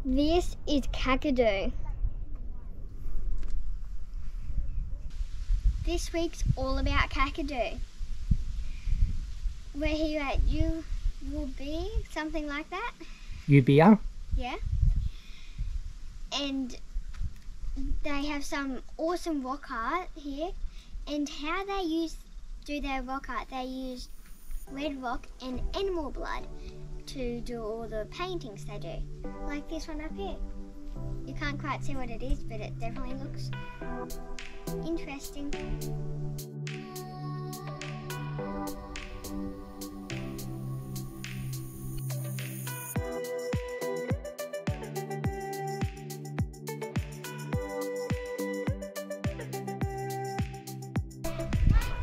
This is Kakadu. This week's all about Kakadu. We're here at Ubirr, something like that. Ubirr? Yeah. And they have some awesome rock art here. And how they do their rock art, they use red rock and animal blood to do all the paintings they do. Like this one up here. You can't quite see what it is, but it definitely looks interesting.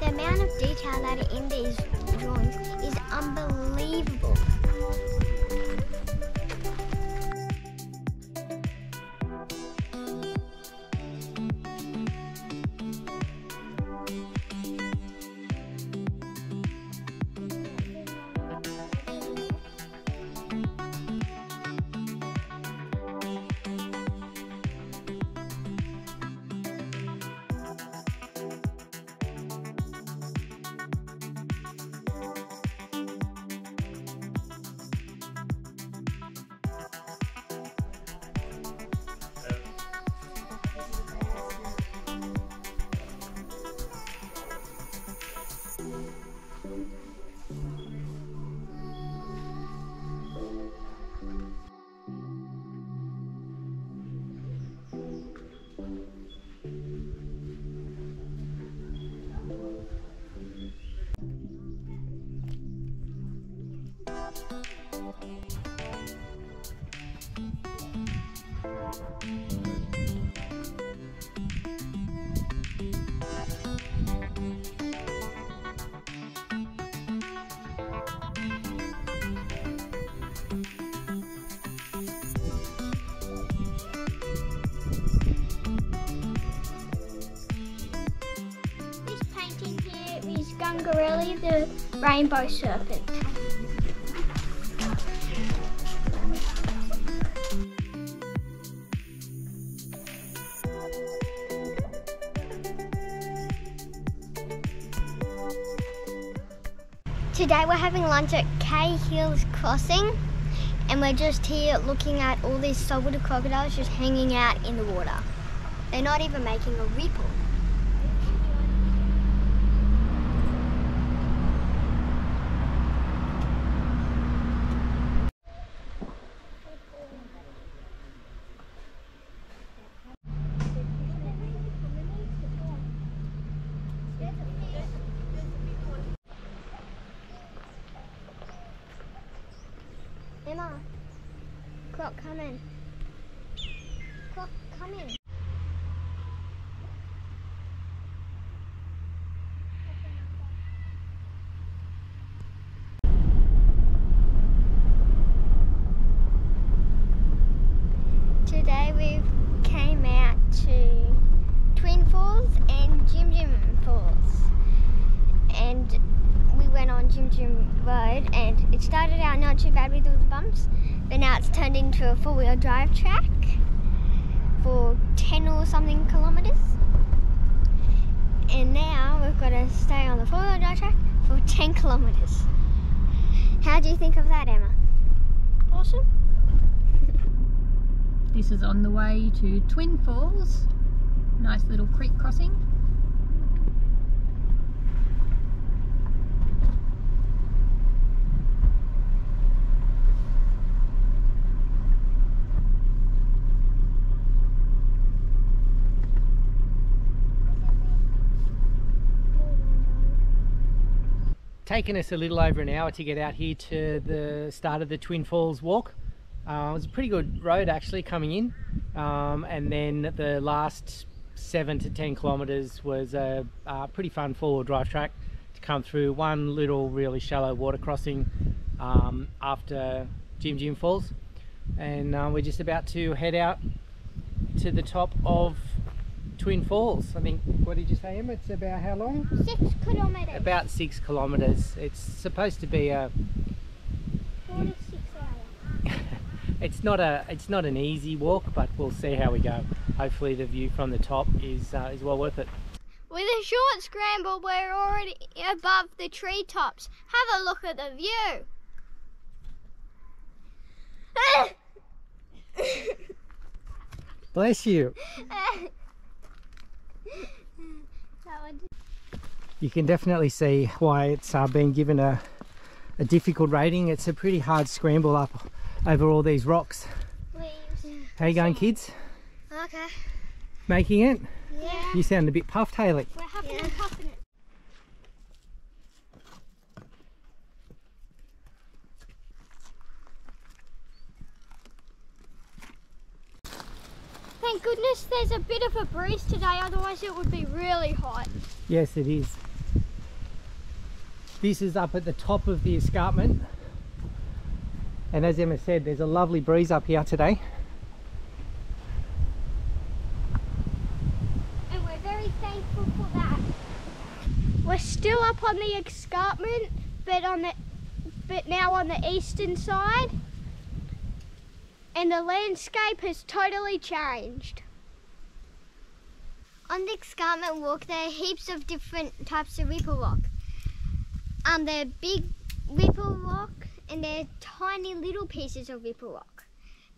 The amount of detail that are in these drawings is unbelievable. The rainbow serpent. Today we're having lunch at Cahills Crossing, and we're just here looking at all these saltwater crocodiles just hanging out in the water. They're not even making a ripple. Emma, croc, come in. Croc, come in. Today we came out to Twin Falls and Jim Falls, and we went on Jim Road, and it started out not too bad with all the bumps, but now it's turned into a four-wheel drive track for 10 or something kilometres, and now we've got to stay on the four-wheel drive track for 10 kilometres. How do you think of that, Emma? Awesome. This is on the way to Twin Falls, nice little creek crossing. Taken us a little over an hour to get out here to the start of the Twin Falls walk. It was a pretty good road actually coming in, and then the last 7 to 10 kilometres was a pretty fun four-wheel drive track to come through one little really shallow water crossing after Jim Falls, and we're just about to head out to the top of Twin Falls. I think, what did you say, Emma? It's about how long? 6 kilometres. About 6 kilometres. It's supposed to be a... 4 to 6 hours. It's not an easy walk, but we'll see how we go. Hopefully the view from the top is well worth it. With a short scramble, we're already above the treetops. Have a look at the view. Bless you. You can definitely see why it's been given a difficult rating. It's a pretty hard scramble up over all these rocks. Leaves. How you going, kids? Okay. Making it? Yeah. You sound a bit puffed, Hayley. We're huffing and puffing it. Thank goodness there's a bit of a breeze today, otherwise it would be really hot. Yes, it is. This is up at the top of the escarpment. And as Emma said, there's a lovely breeze up here today. And we're very thankful for that. We're still up on the escarpment, but now on the eastern side. And the landscape has totally changed. On the escarpment walk, there are heaps of different types of ripple rock. There are big ripple rock and there are tiny little pieces of ripple rock.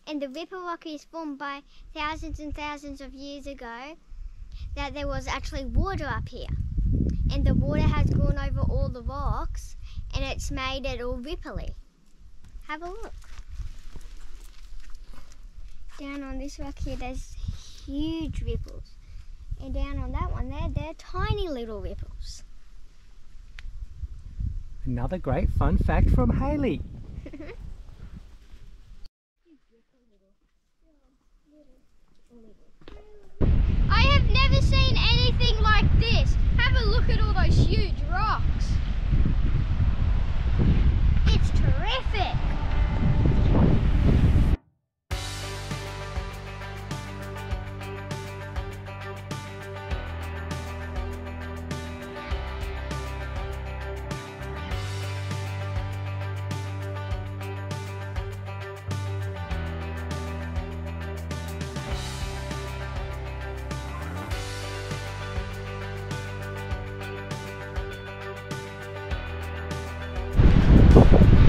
And the ripple rock is formed by thousands and thousands of years ago that there was actually water up here. And the water has gone over all the rocks and it's made it all ripply. Have a look. Down on this rock here, there's huge ripples. And down on that one there, they're tiny little ripples. Another great fun fact from Hayley. I have never seen anything like this. Have a look at all those huge rocks. It's terrific.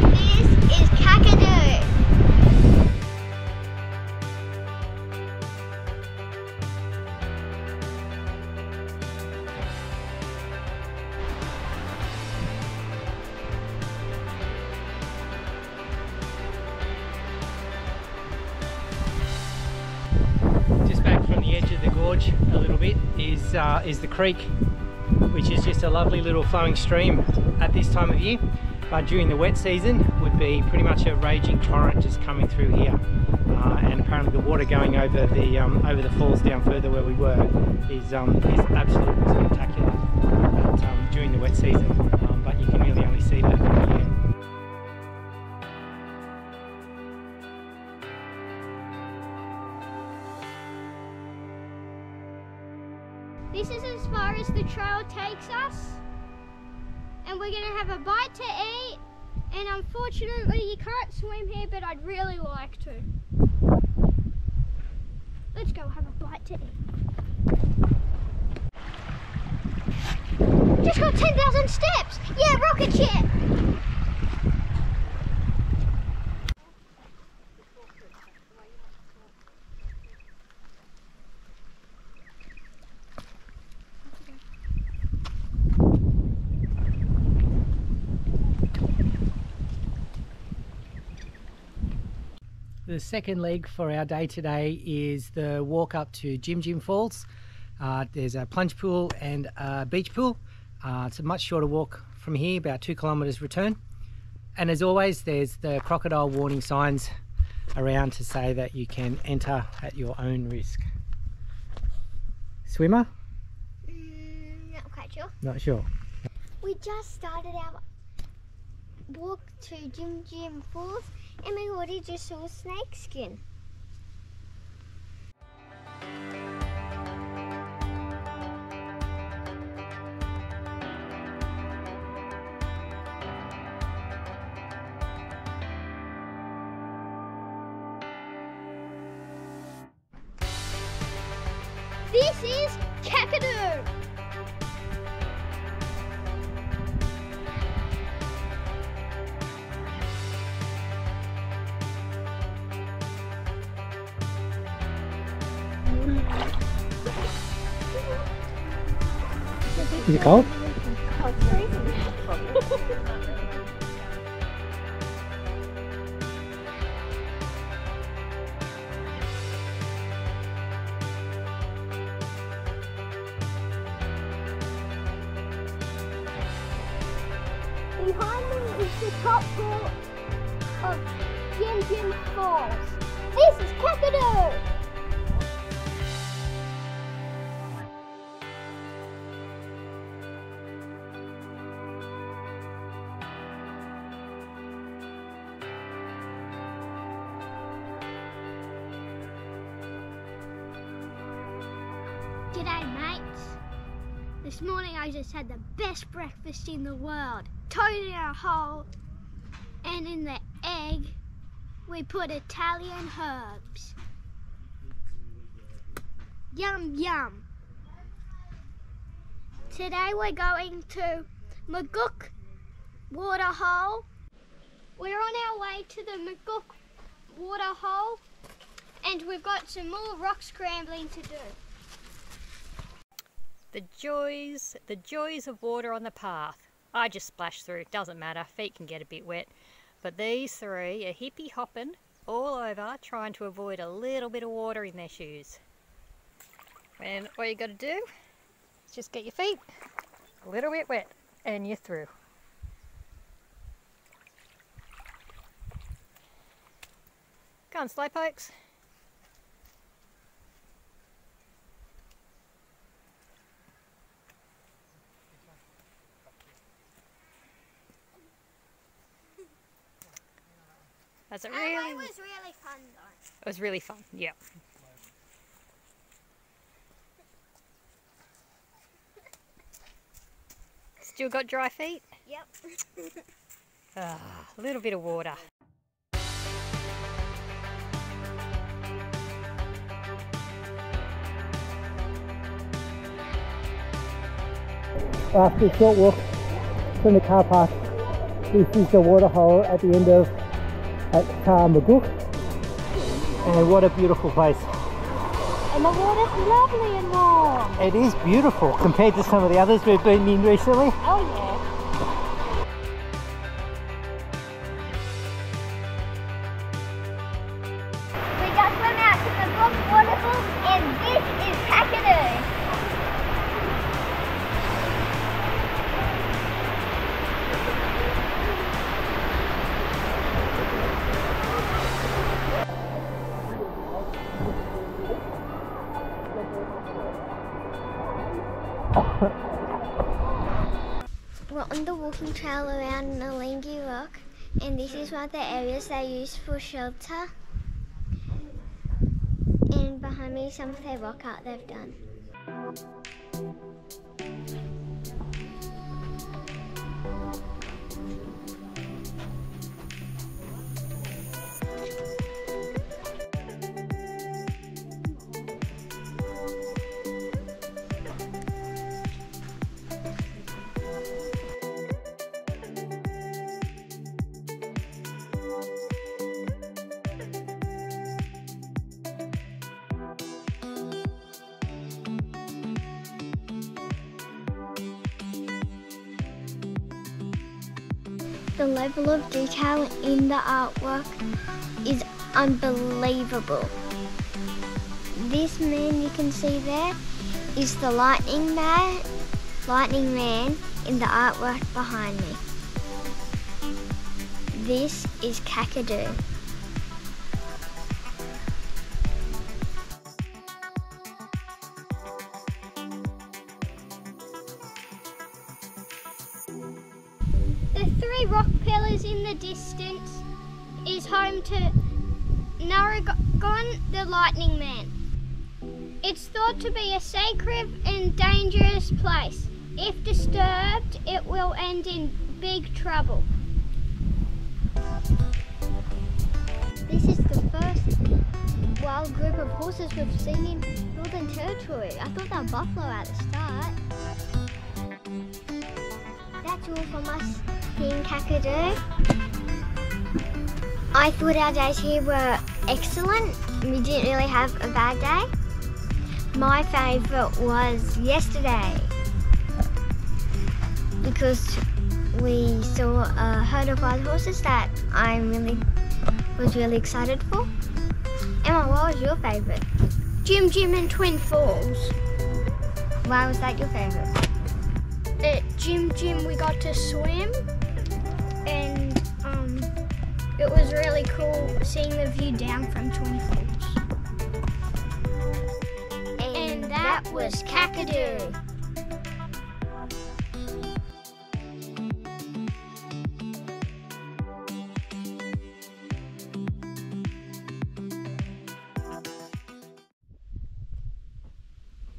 This is Kakadu. Just back from the edge of the gorge a little bit is the creek, which is just a lovely little flowing stream at this time of year. But during the wet season would be pretty much a raging torrent just coming through here, and apparently the water going over the falls down further where we were is absolutely spectacular during the wet season. But you can really only see that from here. This is as far as the trail takes us. And we're gonna have a bite to eat, and unfortunately you can't swim here, but I'd really like to. Let's go have a bite to eat. Just got 10,000 steps! Yeah, rocket ship! The second leg for our day today is the walk up to Jim Jim Falls. There's a plunge pool and a beach pool. It's a much shorter walk from here, about 2 kilometres return. And as always, there's the crocodile warning signs around to say that you can enter at your own risk. Swimmer? Not quite sure. Not sure. We just started our walk to Jim Jim Falls and we already just saw a snake skin. This is Kakadu. Is it cold? Oh, it's freezing. Behind me is the top floor of Falls. This is Kakadu. G'day mates. This morning I just had the best breakfast in the world. Toad in a hole, and in the egg we put Italian herbs. Yum yum. Today we're going to Maguk waterhole. We're on our way to the Maguk waterhole and we've got some more rock scrambling to do. The joys of water on the path. I just splash through, doesn't matter, feet can get a bit wet. But these three are hippie hopping all over, trying to avoid a little bit of water in their shoes. And all you got to do is just get your feet a little bit wet and you're through. Go on, slowpokes. It was really fun though. It was really fun, yeah. Still got dry feet? Yep. A little bit of water. After a short walk from the car park, this is the waterhole at the end of Maguk, and what a beautiful place. And the water's lovely and warm. It is beautiful compared to some of the others we've been in recently. Oh yeah. We just went out to the Maguk waterfalls and this is Kakadu. We're on the walking trail around Nalingi Rock, and this is one of the areas they use for shelter. And behind me is some of their rock art they've done. The level of detail in the artwork is unbelievable. This man you can see there is the lightning man in the artwork behind me. This is Kakadu. The three rock pillars in the distance is home to Naragon, the lightning man. It's thought to be a sacred and dangerous place. If disturbed, it will end in big trouble. This is the first a group of horses we've seen in Northern Territory. I thought they were buffalo at the start. That's all from us here in Kakadu. I thought our days here were excellent. We didn't really have a bad day. My favourite was yesterday because we saw a herd of wild horses that I was really excited for. Emma, what was your favourite? Jim Jim and Twin Falls. Why was that your favourite? At Jim Jim we got to swim and it was really cool seeing the view down from Twin Falls. And that was Kakadu.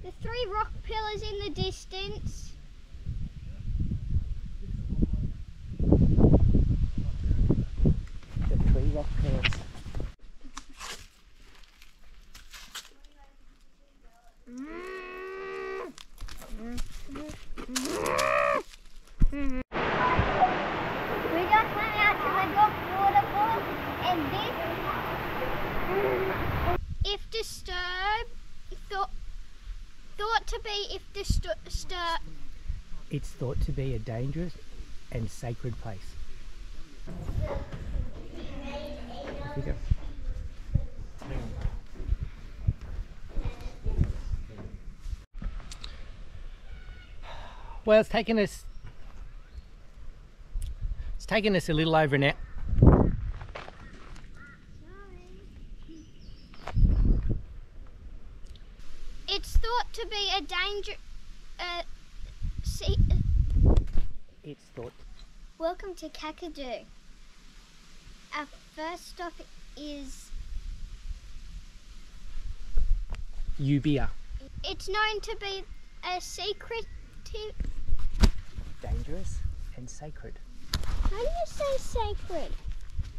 The 3 rock pillars in the distance. The 3 rock pillars. We just went out to Maguk waterfalls and this, if disturbed, thought to be if disturbed. It's thought to be a dangerous and sacred place. Off you go. Well, it's taken us a little over an hour. It's thought to be a danger. It's thought. Welcome to Kakadu. Our first stop is. Ubirr. It's known to be a secretive. Dangerous and sacred. How do you say sacred?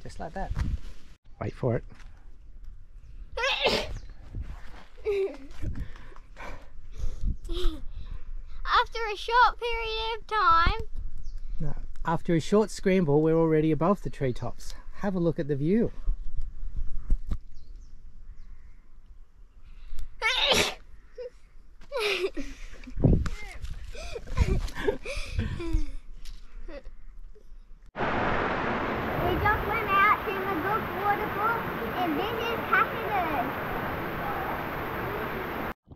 Just like that. Wait for it. After a short period of time. No. After a short scramble, we're already above the treetops. Have a look at the view. We just went out to Maguk waterfall and this is Kakadu.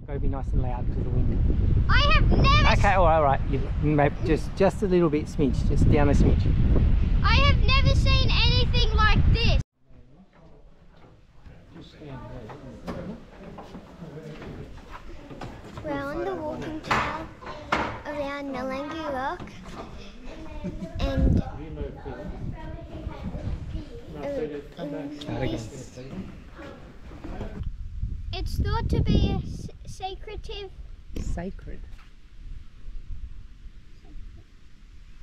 Gotta be nice and loud because of the wind. I have never Okay, all right. You, maybe just a little bit, smidge, just down a smidge. I have never seen anything like this. We're on the walking trail around Nalangi Rock and Start again. it's thought to be a secretive. Sacred.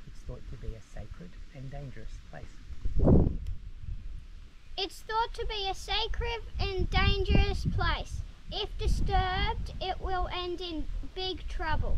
It's thought to be a sacred and dangerous place. It's thought to be a sacred and dangerous place. If disturbed, it will end in big trouble.